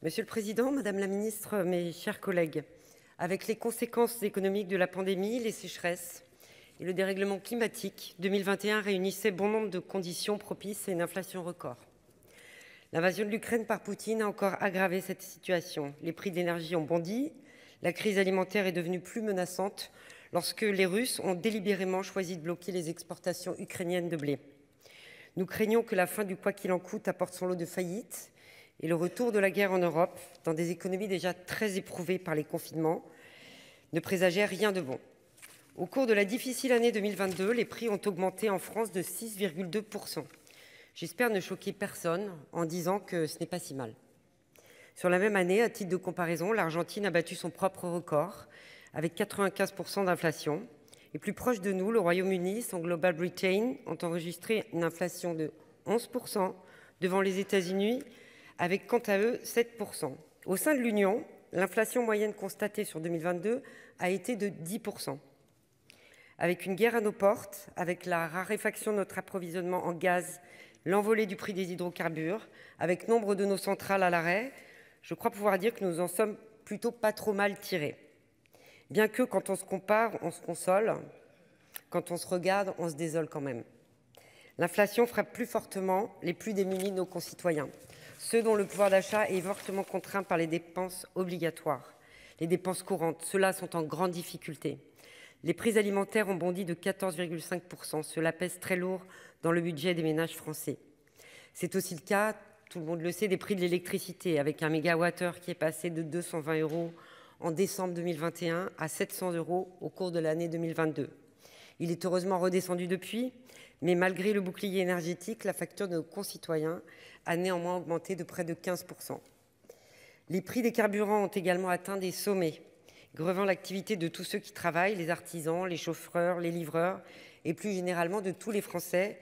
Monsieur le Président, Madame la Ministre, mes chers collègues, avec les conséquences économiques de la pandémie, les sécheresses et le dérèglement climatique, 2021 réunissait bon nombre de conditions propices à une inflation record. L'invasion de l'Ukraine par Poutine a encore aggravé cette situation. Les prix de l'énergie ont bondi, la crise alimentaire est devenue plus menaçante lorsque les Russes ont délibérément choisi de bloquer les exportations ukrainiennes de blé. Nous craignons que la fin du quoi qu'il en coûte apporte son lot de faillites et le retour de la guerre en Europe, dans des économies déjà très éprouvées par les confinements, ne présageait rien de bon. Au cours de la difficile année 2022, les prix ont augmenté en France de 6,2%. J'espère ne choquer personne en disant que ce n'est pas si mal. Sur la même année, à titre de comparaison, l'Argentine a battu son propre record avec 95% d'inflation. Et plus proche de nous, le Royaume-Uni, son Global Britain, ont enregistré une inflation de 11% devant les États-Unis avec quant à eux 7%. Au sein de l'Union, l'inflation moyenne constatée sur 2022 a été de 10%. Avec une guerre à nos portes, avec la raréfaction de notre approvisionnement en gaz, l'envolée du prix des hydrocarbures, avec nombre de nos centrales à l'arrêt, je crois pouvoir dire que nous en sommes plutôt pas trop mal tirés. Bien que quand on se compare, on se console, quand on se regarde, on se désole quand même. L'inflation frappe plus fortement les plus démunis de nos concitoyens, ceux dont le pouvoir d'achat est fortement contraint par les dépenses obligatoires, les dépenses courantes. Ceux-là sont en grande difficulté. Les prix alimentaires ont bondi de 14,5%. Cela pèse très lourd dans le budget des ménages français. C'est aussi le cas, tout le monde le sait, des prix de l'électricité, avec un mégawattheure qui est passé de 220 € en décembre 2021 à 700 € au cours de l'année 2022. Il est heureusement redescendu depuis, mais malgré le bouclier énergétique, la facture de nos concitoyens a néanmoins augmenté de près de 15%. Les prix des carburants ont également atteint des sommets, grevant l'activité de tous ceux qui travaillent, les artisans, les chauffeurs, les livreurs, et plus généralement de tous les Français,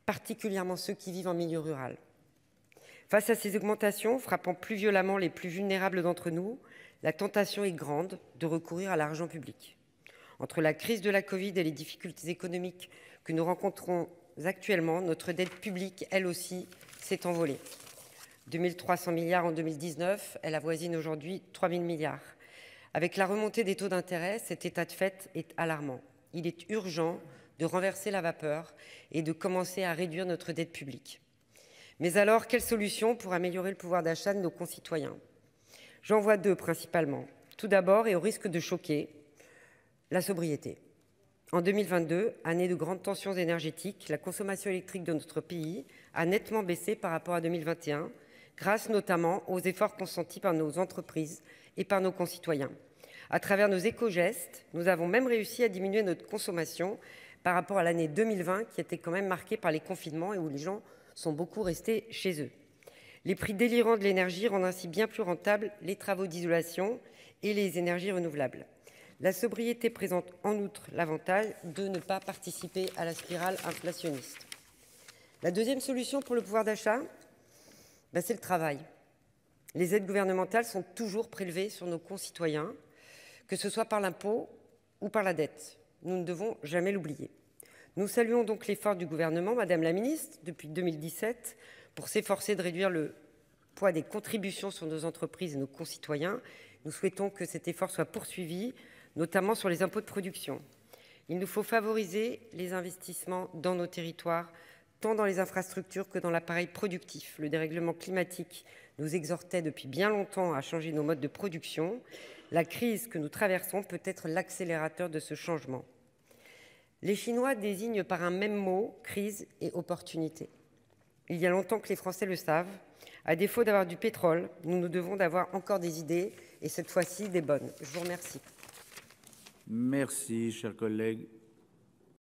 particulièrement ceux qui vivent en milieu rural. Face à ces augmentations, frappant plus violemment les plus vulnérables d'entre nous, la tentation est grande de recourir à l'argent public. Entre la crise de la Covid et les difficultés économiques que nous rencontrons actuellement, notre dette publique, elle aussi, s'est envolée. 2300 milliards en 2019, elle avoisine aujourd'hui 3000 milliards. Avec la remontée des taux d'intérêt, cet état de fait est alarmant. Il est urgent de renverser la vapeur et de commencer à réduire notre dette publique. Mais alors, quelles solutions pour améliorer le pouvoir d'achat de nos concitoyens ? J'en vois deux principalement. Tout d'abord, et au risque de choquer, la sobriété. En 2022, année de grandes tensions énergétiques, la consommation électrique de notre pays a nettement baissé par rapport à 2021, grâce notamment aux efforts consentis par nos entreprises et par nos concitoyens. À travers nos éco-gestes, nous avons même réussi à diminuer notre consommation par rapport à l'année 2020, qui était quand même marquée par les confinements et où les gens sont beaucoup restés chez eux. Les prix délirants de l'énergie rendent ainsi bien plus rentables les travaux d'isolation et les énergies renouvelables. La sobriété présente en outre l'avantage de ne pas participer à la spirale inflationniste. La deuxième solution pour le pouvoir d'achat, c'est le travail. Les aides gouvernementales sont toujours prélevées sur nos concitoyens, que ce soit par l'impôt ou par la dette. Nous ne devons jamais l'oublier. Nous saluons donc l'effort du gouvernement, Madame la Ministre, depuis 2017, pour s'efforcer de réduire le poids des contributions sur nos entreprises et nos concitoyens. Nous souhaitons que cet effort soit poursuivi, notamment sur les impôts de production. Il nous faut favoriser les investissements dans nos territoires, tant dans les infrastructures que dans l'appareil productif. Le dérèglement climatique nous exhortait depuis bien longtemps à changer nos modes de production. La crise que nous traversons peut être l'accélérateur de ce changement. Les Chinois désignent par un même mot crise et opportunité. Il y a longtemps que les Français le savent. À défaut d'avoir du pétrole, nous devons d'avoir encore des idées et cette fois-ci des bonnes. Je vous remercie. Merci, cher collègue.